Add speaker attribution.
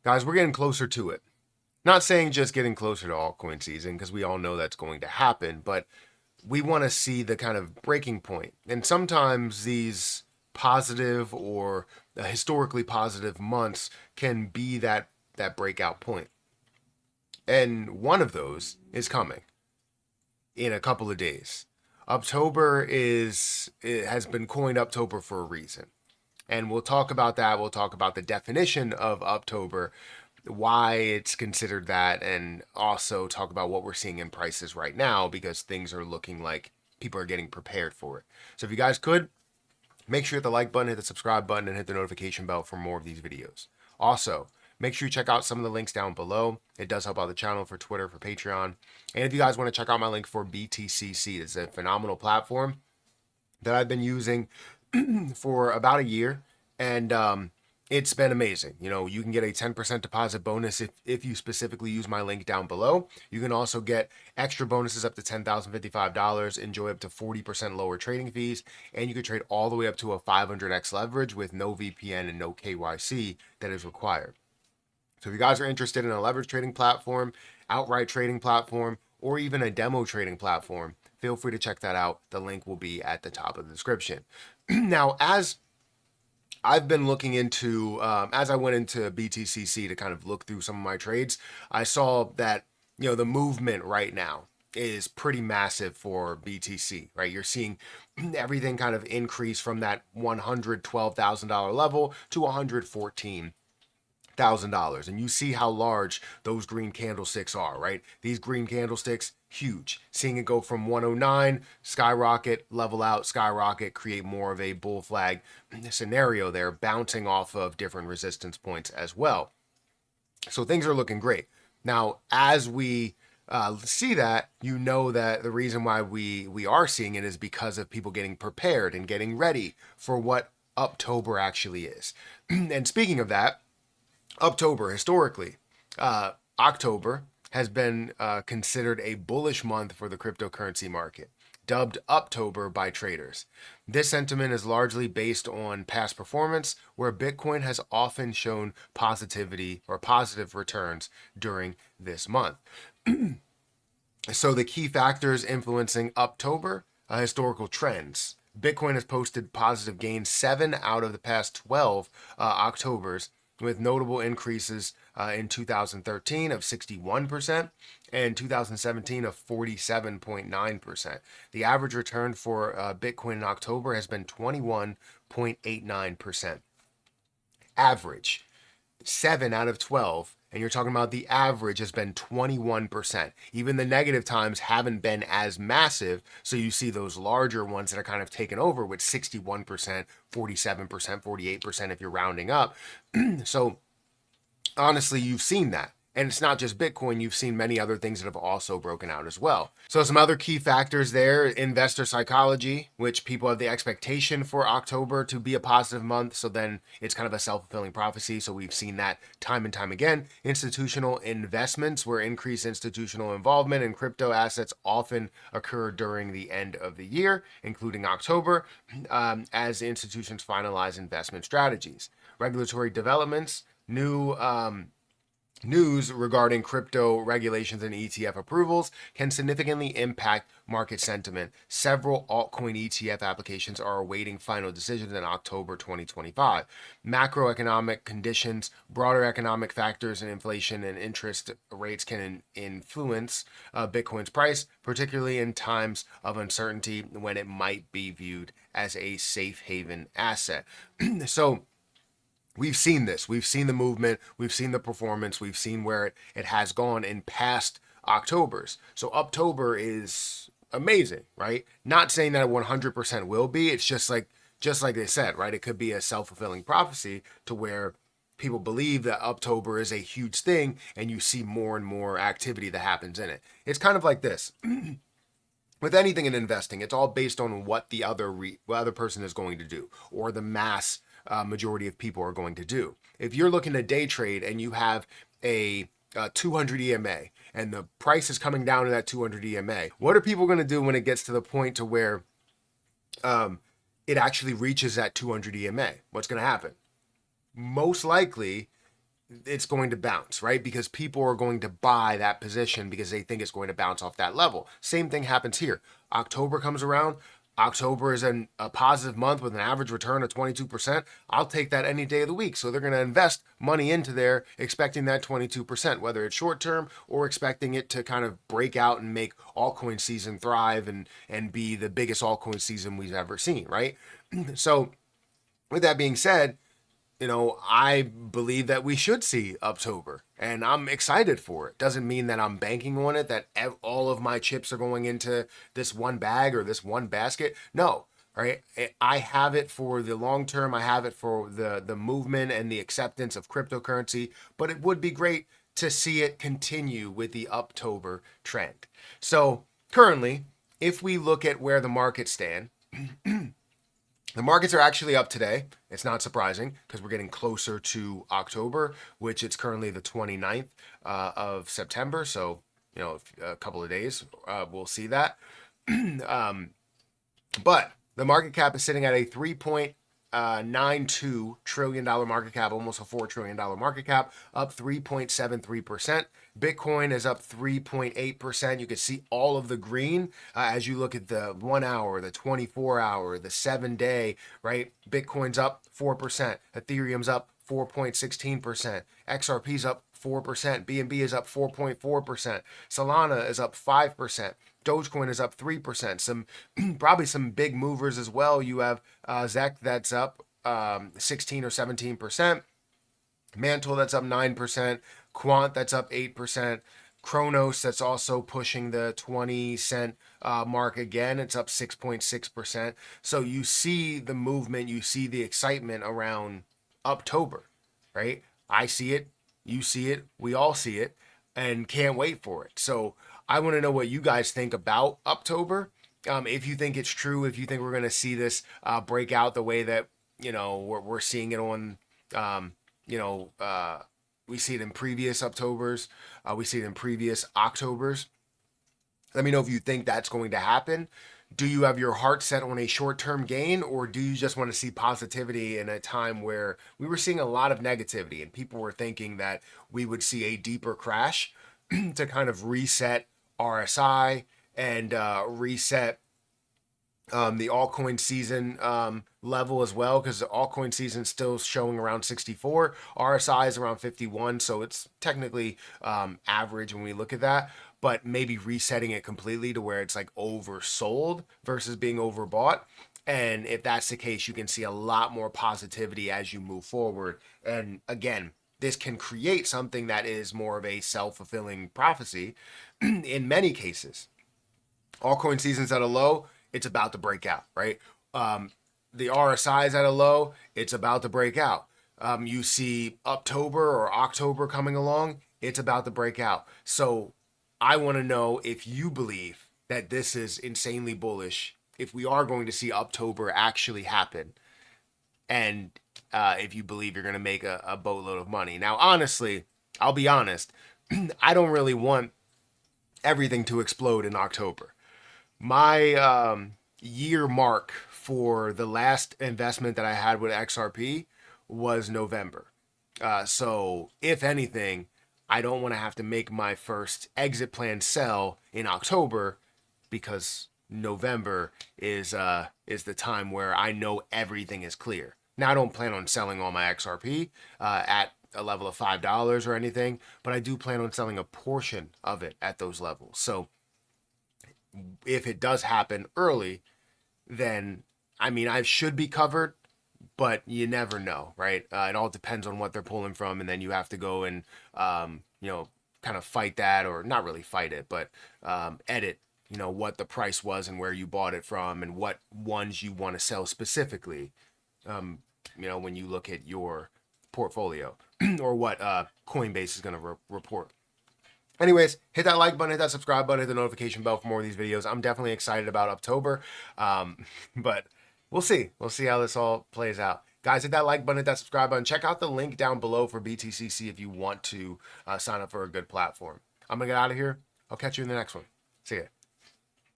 Speaker 1: Guys, we're getting closer to it. Not saying just getting closer to altcoin season, because we all know that's going to happen, but we want to see the kind of breaking point. And sometimes these positive or historically positive months can be that breakout point. And one of those is coming in a couple of days. It has been coined Uptober for a reason. And we'll talk about that. We'll talk about the definition of Uptober, why it's considered that, and also talk about what we're seeing in prices right now, because things are looking like people are getting prepared for it. So if you guys could, make sure you hit the like button, hit the subscribe button, and hit the notification bell for more of these videos. Also, make sure you check out some of the links down below. It does help out the channel for Twitter, for Patreon. And if you guys want to check out my link for BTCC, it's a phenomenal platform that I've been using for about a year. And it's been amazing. You know, you can get a 10% deposit bonus if you specifically use my link down below. You can also get extra bonuses up to $10,055, enjoy up to 40% lower trading fees, and you can trade all the way up to a 500x leverage with no VPN and no KYC that is required. So if you guys are interested in a leverage trading platform, outright trading platform, or even a demo trading platform, feel free to check that out. The link will be at the top of the description. Now, as I've been looking into, as I went into BTCC to kind of look through some of my trades, I saw that, you know, the movement right now is pretty massive for BTC, right? You're seeing everything kind of increase from that $112,000 level to $114,000, and you see how large those green candlesticks are, right? These green candlesticks, huge. Seeing it go from 109, skyrocket, level out, skyrocket, create more of a bull flag scenario there, bouncing off of different resistance points as well. So things are looking great. Now, as we see that, you know that the reason why we are seeing it is because of people getting prepared and getting ready for what Uptober actually is. And speaking of that, Uptober, historically, October has been considered a bullish month for the cryptocurrency market, dubbed Uptober by traders. This sentiment is largely based on past performance, where Bitcoin has often shown positivity or positive returns during this month. So the key factors influencing Uptober, historical trends. Bitcoin has posted positive gains 7 out of the past 12 Octobers, with notable increases in 2013 of 61% and 2017 of 47.9%. The average return for Bitcoin in October has been 21.89%. Average, 7 out of 12. And you're talking about the average has been 21%. Even the negative times haven't been as massive. So you see those larger ones that are kind of taken over with 61%, 47%, 48% if you're rounding up. So honestly, you've seen that. And it's not just Bitcoin, you've seen many other things that have also broken out as well. So some other key factors there, investor psychology, which people have the expectation for October to be a positive month. So then it's kind of a self-fulfilling prophecy. So we've seen that time and time again. Institutional investments, where increased institutional involvement in crypto assets often occur during the end of the year, including October, as institutions finalize investment strategies. Regulatory developments, news regarding crypto regulations and ETF approvals can significantly impact market sentiment. Several altcoin ETF applications are awaiting final decisions in October 2025. Macroeconomic conditions, broader economic factors, and inflation and interest rates can influence Bitcoin's price, particularly in times of uncertainty when it might be viewed as a safe haven asset. So, we've seen this. We've seen the movement. We've seen the performance. We've seen where it has gone in past Octobers. So Uptober is amazing, right? Not saying that it 100% will be. It's just like they said, right? It could be a self-fulfilling prophecy to where people believe that Uptober is a huge thing, and you see more and more activity that happens in it. It's kind of like this. With anything in investing, it's all based on what the other person is going to do, or the mass majority of people are going to do. If you're looking to day trade and you have a 200 EMA and the price is coming down to that 200 EMA, what are people going to do when it gets to the point to where it actually reaches that 200 EMA? What's going to happen? Most likely, it's going to bounce, right? Because people are going to buy that position because they think it's going to bounce off that level. Same thing happens here. October comes around. October is a positive month with an average return of 22%. I'll take that any day of the week. So they're going to invest money into there expecting that 22%, whether it's short term or expecting it to kind of break out and make altcoin season thrive and be the biggest altcoin season we've ever seen, right? So with that being said, I believe that we should see Uptober, and I'm excited for it. Doesn't mean that I'm banking on it, that all of my chips are going into this one bag or this one basket. No, right? I have it for the long term. I have it for the movement and the acceptance of cryptocurrency, but it would be great to see it continue with the Uptober trend. So currently, if we look at where the markets stand, the markets are actually up today. It's not surprising because we're getting closer to October, which it's currently the 29th of September. So, a couple of days, we'll see that. But the market cap is sitting at a $3.92 trillion market cap, almost a $4 trillion market cap, up 3.73%. Bitcoin is up 3.8%. You can see all of the green as you look at the 1 hour, the 24 hour, the 7-day, right? Bitcoin's up 4%. Ethereum's up 4.16%. XRP's up 4%. BNB is up 4.4%. Solana is up 5%. Dogecoin is up 3%. Probably some big movers as well. You have ZEC that's up 16 or 17%. Mantle that's up 9%. Quant that's up 8%. Kronos that's also pushing the 20-cent mark again. It's up 6.6%. So you see the movement, you see the excitement around Uptober, right? I see it, you see it, we all see it, and can't wait for it. So I want to know what you guys think about Uptober. If you think it's true, if you think we're going to see this break out the way that we're seeing it on, we see it in previous Uptobers, we see it in previous Octobers. Let me know if you think that's going to happen. Do you have your heart set on a short-term gain, or do you just want to see positivity in a time where we were seeing a lot of negativity and people were thinking that we would see a deeper crash to kind of reset RSI and reset the altcoin season level as well, because the altcoin season is still showing around 64. RSI is around 51, so it's technically average when we look at that, but maybe resetting it completely to where it's like oversold versus being overbought. And if that's the case, you can see a lot more positivity as you move forward. And again, this can create something that is more of a self-fulfilling prophecy in many cases. Altcoin season's at a low, it's about to break out, right? The RSI is at a low, it's about to break out. You see Uptober or October coming along, it's about to break out. So I want to know if you believe that this is insanely bullish, if we are going to see Uptober actually happen, and if you believe you're going to make a boatload of money. Now, honestly, I'll be honest, I don't really want everything to explode in October. My year mark for the last investment that I had with XRP was November. So if anything, I don't want to have to make my first exit plan sell in October, because November is the time where I know everything is clear. Now, I don't plan on selling all my XRP at a level of $5 or anything, but I do plan on selling a portion of it at those levels. So if it does happen early, then I should be covered, but you never know, right? It all depends on what they're pulling from, and then you have to go and kind of fight that, or not really fight it, but edit what the price was and where you bought it from and what ones you want to sell specifically, when you look at your portfolio or what Coinbase is going to report. Anyways, hit that like button, hit that subscribe button, hit the notification bell for more of these videos. I'm definitely excited about Uptober, but we'll see. We'll see how this all plays out. Guys, hit that like button, hit that subscribe button. Check out the link down below for BTCC if you want to sign up for a good platform. I'm going to get out of here. I'll catch you in the next one. See ya.